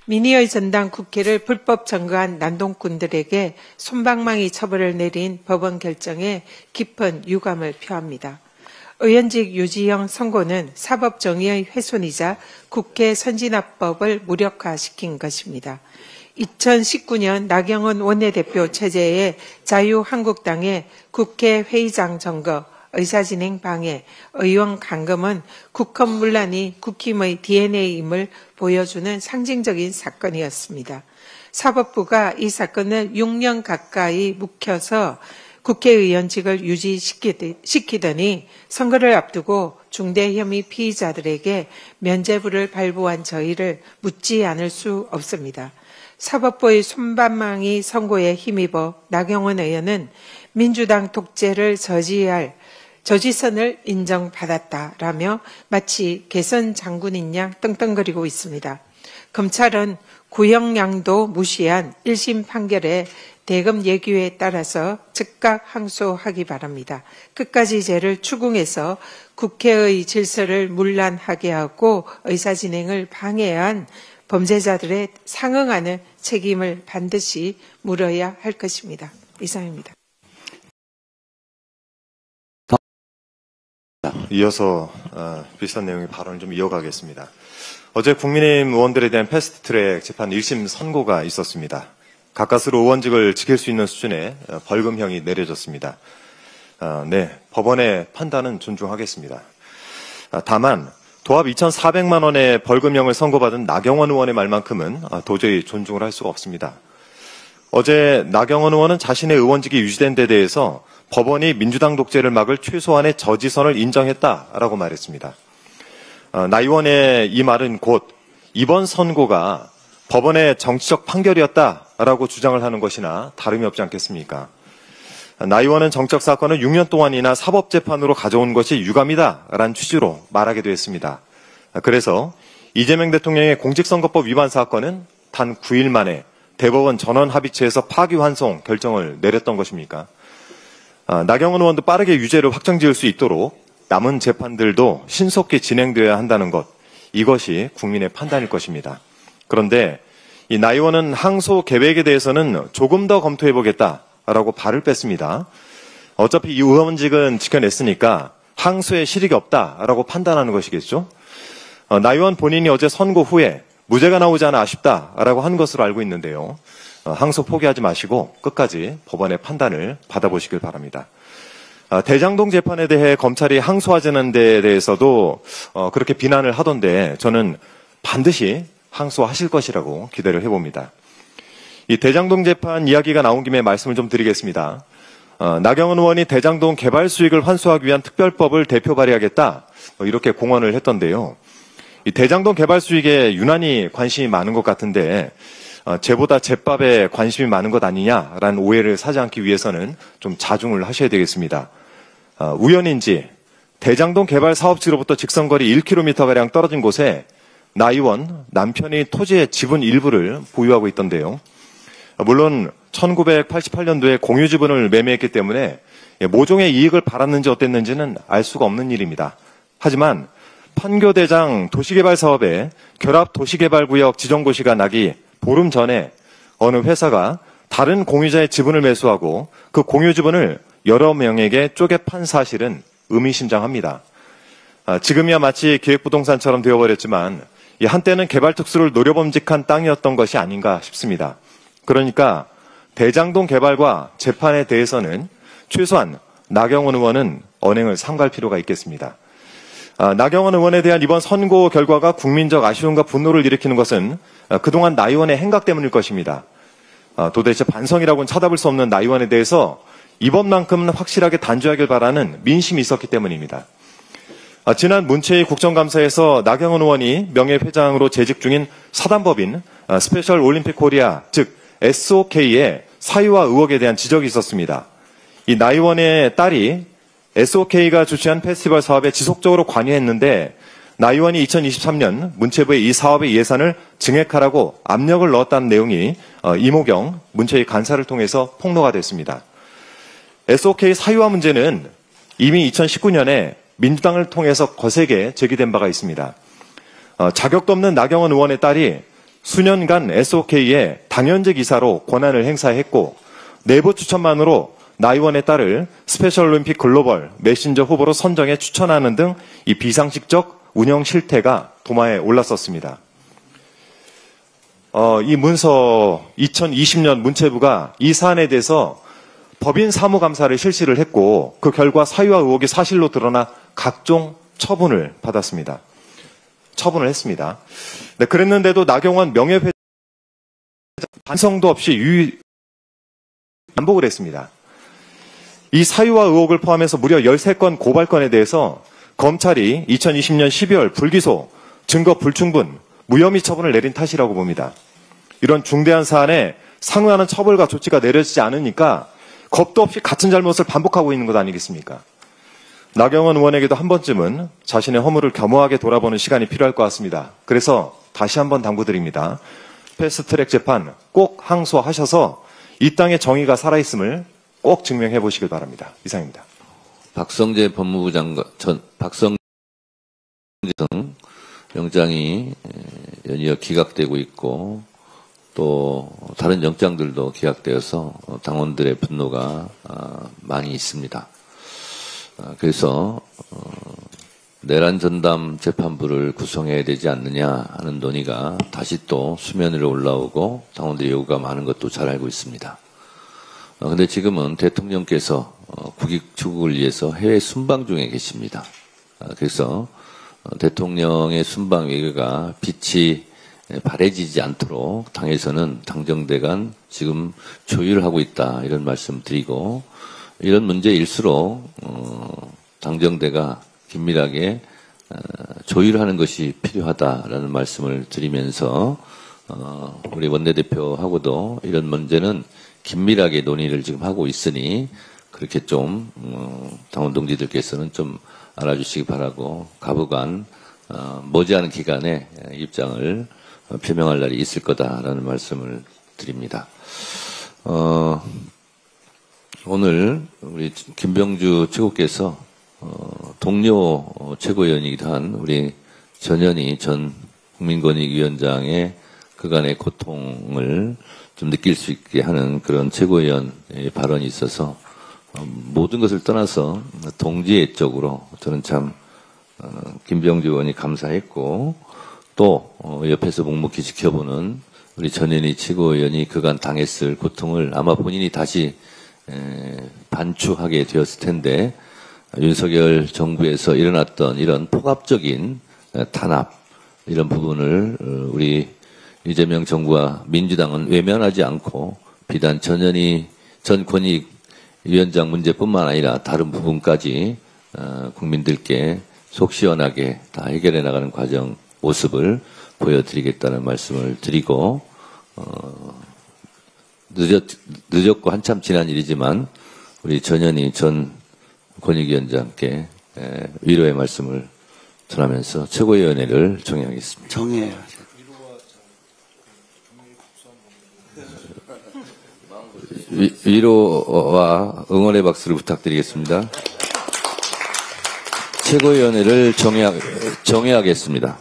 민의의 전당 국회를 불법 점거한 난동꾼들에게 솜방망이 처벌을 내린 법원 결정에 깊은 유감을 표합니다. 의원직 유지형 선고는 사법정의의 훼손이자 국회 선진화법을 무력화시킨 것입니다. 2019년 나경원 원내대표 체제의 자유한국당의 국회 회의장 점거, 의사진행 방해, 의원 감금은 국헌문란이 국힘의 DNA임을 보여주는 상징적인 사건이었습니다. 사법부가 이 사건을 6년 가까이 묵혀서 국회의원직을 유지시키더니 선거를 앞두고 중대 혐의 피의자들에게 면죄부를 발부한 저희를 묻지 않을 수 없습니다. 사법부의 솜방망이 선고에 힘입어 나경원 의원은 민주당 독재를 저지할 저지선을 인정받았다라며 마치 개선 장군인 양 떵떵거리고 있습니다. 검찰은 구형량도 무시한 1심 판결에 대검 예규에 따라서 즉각 항소하기 바랍니다. 끝까지 죄를 추궁해서 국회의 질서를 문란하게 하고 의사진행을 방해한 범죄자들의 상응하는 책임을 반드시 물어야 할 것입니다. 이상입니다. 이어서 비슷한 내용의 발언을 좀 이어가겠습니다. 어제 국민의힘 의원들에 대한 패스트트랙 재판 1심 선고가 있었습니다. 가까스로 의원직을 지킬 수 있는 수준의 벌금형이 내려졌습니다. 네, 법원의 판단은 존중하겠습니다. 다만 도합 2,400만 원의 벌금형을 선고받은 나경원 의원의 말만큼은 도저히 존중을 할 수가 없습니다. 어제 나경원 의원은 자신의 의원직이 유지된 데 대해서 법원이 민주당 독재를 막을 최소한의 저지선을 인정했다라고 말했습니다. 나 의원의 이 말은 곧 이번 선고가 법원의 정치적 판결이었다라고 주장을 하는 것이나 다름이 없지 않겠습니까? 나 의원은 정적 사건을 6년 동안이나 사법재판으로 가져온 것이 유감이다라는 취지로 말하기도 했습니다. 그래서 이재명 대통령의 공직선거법 위반 사건은 단 9일 만에 대법원 전원합의체에서 파기환송 결정을 내렸던 것입니까? 나경원 의원도 빠르게 유죄를 확정지을 수 있도록 남은 재판들도 신속히 진행되어야 한다는 것, 이것이 국민의 판단일 것입니다. 그런데 이 나 의원은 항소 계획에 대해서는 조금 더 검토해보겠다라고 발을 뺐습니다. 어차피 이 의원직은 지켜냈으니까 항소에 실익이 없다라고 판단하는 것이겠죠. 나 의원 본인이 어제 선고 후에 무죄가 나오지 않아 아쉽다라고 한 것으로 알고 있는데요. 항소 포기하지 마시고 끝까지 법원의 판단을 받아보시길 바랍니다. 대장동 재판에 대해 검찰이 항소하자는 데 대해서도 그렇게 비난을 하던데 저는 반드시 항소하실 것이라고 기대를 해봅니다. 이 대장동 재판 이야기가 나온 김에 말씀을 좀 드리겠습니다. 나경원 의원이 대장동 개발 수익을 환수하기 위한 특별법을 대표 발의하겠다 이렇게 공언을 했던데요. 이 대장동 개발 수익에 유난히 관심이 많은 것 같은데 쟤보다 잿밥에 관심이 많은 것 아니냐라는 오해를 사지 않기 위해서는 좀 자중을 하셔야 되겠습니다. 우연인지 대장동 개발 사업지로부터 직선거리 1km가량 떨어진 곳에 나 의원 남편이 토지의 지분 일부를 보유하고 있던데요. 물론 1988년도에 공유지분을 매매했기 때문에 모종의 이익을 받았는지 어땠는지는 알 수가 없는 일입니다. 하지만 판교대장 도시개발 사업에 결합 도시개발구역 지정고시가 나기 보름 전에 어느 회사가 다른 공유자의 지분을 매수하고 그 공유지분을 여러 명에게 쪼개 판 사실은 의미심장합니다. 지금이야 마치 기획부동산처럼 되어버렸지만 한때는 개발 특수를 노려봄직한 땅이었던 것이 아닌가 싶습니다. 그러니까 대장동 개발과 재판에 대해서는 최소한 나경원 의원은 언행을 삼갈 필요가 있겠습니다. 나경원 의원에 대한 이번 선고 결과가 국민적 아쉬움과 분노를 일으키는 것은 그동안 나 의원의 행각 때문일 것입니다. 도대체 반성이라고는 찾아볼 수 없는 나 의원에 대해서 이번만큼은 확실하게 단죄하길 바라는 민심이 있었기 때문입니다. 지난 문체위 국정감사에서 나경원 의원이 명예회장으로 재직 중인 사단법인 스페셜 올림픽 코리아, 즉 SOK의 사유와 의혹에 대한 지적이 있었습니다. 이 나 의원의 딸이 SOK가 주최한 페스티벌 사업에 지속적으로 관여했는데 나 의원이 2023년 문체부의 이 사업의 예산을 증액하라고 압력을 넣었다는 내용이 이모경 문체위 간사를 통해서 폭로가 됐습니다. SOK 사유화 문제는 이미 2019년에 민주당을 통해서 거세게 제기된 바가 있습니다. 자격도 없는 나경원 의원의 딸이 수년간 SOK의 당연직 이사로 권한을 행사했고 내부 추천만으로 나의원에 따를 스페셜 올림픽 글로벌 메신저 후보로 선정해 추천하는 등 이 비상식적 운영 실태가 도마에 올랐었습니다. 이 문서 2020년 문체부가 이 사안에 대해서 법인 사무감사를 실시를 했고 그 결과 사유와 의혹이 사실로 드러나 각종 처분을 받았습니다. 처분을 했습니다. 네, 그랬는데도 나경원 명예회장 반성도 없이 반복을 했습니다. 이 사유와 의혹을 포함해서 무려 13건 고발건에 대해서 검찰이 2020년 12월 불기소, 증거 불충분, 무혐의 처분을 내린 탓이라고 봅니다. 이런 중대한 사안에 상응하는 처벌과 조치가 내려지지 않으니까 겁도 없이 같은 잘못을 반복하고 있는 것 아니겠습니까? 나경원 의원에게도 한 번쯤은 자신의 허물을 겸허하게 돌아보는 시간이 필요할 것 같습니다. 그래서 다시 한번 당부드립니다. 패스트트랙 재판 꼭 항소하셔서 이 땅의 정의가 살아있음을 꼭 증명해 보시길 바랍니다. 이상입니다. 박성재 법무부 장관, 박성재 등 영장이 연이어 기각되고 있고 또 다른 영장들도 기각되어서 당원들의 분노가 많이 있습니다. 그래서 내란 전담 재판부를 구성해야 되지 않느냐 하는 논의가 다시 또 수면 위로 올라오고 당원들의 요구가 많은 것도 잘 알고 있습니다. 근데 지금은 대통령께서 국익 추구를 위해서 해외 순방 중에 계십니다. 그래서 대통령의 순방 외교가 빛이 바래지지 않도록 당에서는 당정대 간 지금 조율을 하고 있다 이런 말씀 드리고 이런 문제일수록 당정대가 긴밀하게 조율하는 것이 필요하다라는 말씀을 드리면서 우리 원내대표하고도 이런 문제는 긴밀하게 논의를 지금 하고 있으니 그렇게 좀 당원 동지들께서는 좀 알아주시기 바라고 가부간 머지않은 기간에 입장을 표명할 날이 있을 거다라는 말씀을 드립니다. 오늘 우리 김병주 최고께서 동료 최고위원이기도 한 우리 전현희 전 국민권익위원장의 그간의 고통을 좀 느낄 수 있게 하는 그런 최고위원의 발언이 있어서 모든 것을 떠나서 동지애적으로 저는 참 김병주 의원이 감사했고 또 옆에서 묵묵히 지켜보는 우리 전현희 최고위원이 그간 당했을 고통을 아마 본인이 다시 반추하게 되었을 텐데 윤석열 정부에서 일어났던 이런 폭압적인 탄압 이런 부분을 우리 이재명 정부와 민주당은 외면하지 않고 비단 전현희 전 권익위원장 문제뿐만 아니라 다른 부분까지 국민들께 속 시원하게 다 해결해 나가는 과정 모습을 보여드리겠다는 말씀을 드리고 늦었고 한참 지난 일이지만 우리 전현희 전 권익위원장께 위로의 말씀을 전하면서 최고위원회를 정의하겠습니다. 정의해야죠. 위로와 응원의 박수를 부탁드리겠습니다. 최고위원회를 정의하겠습니다.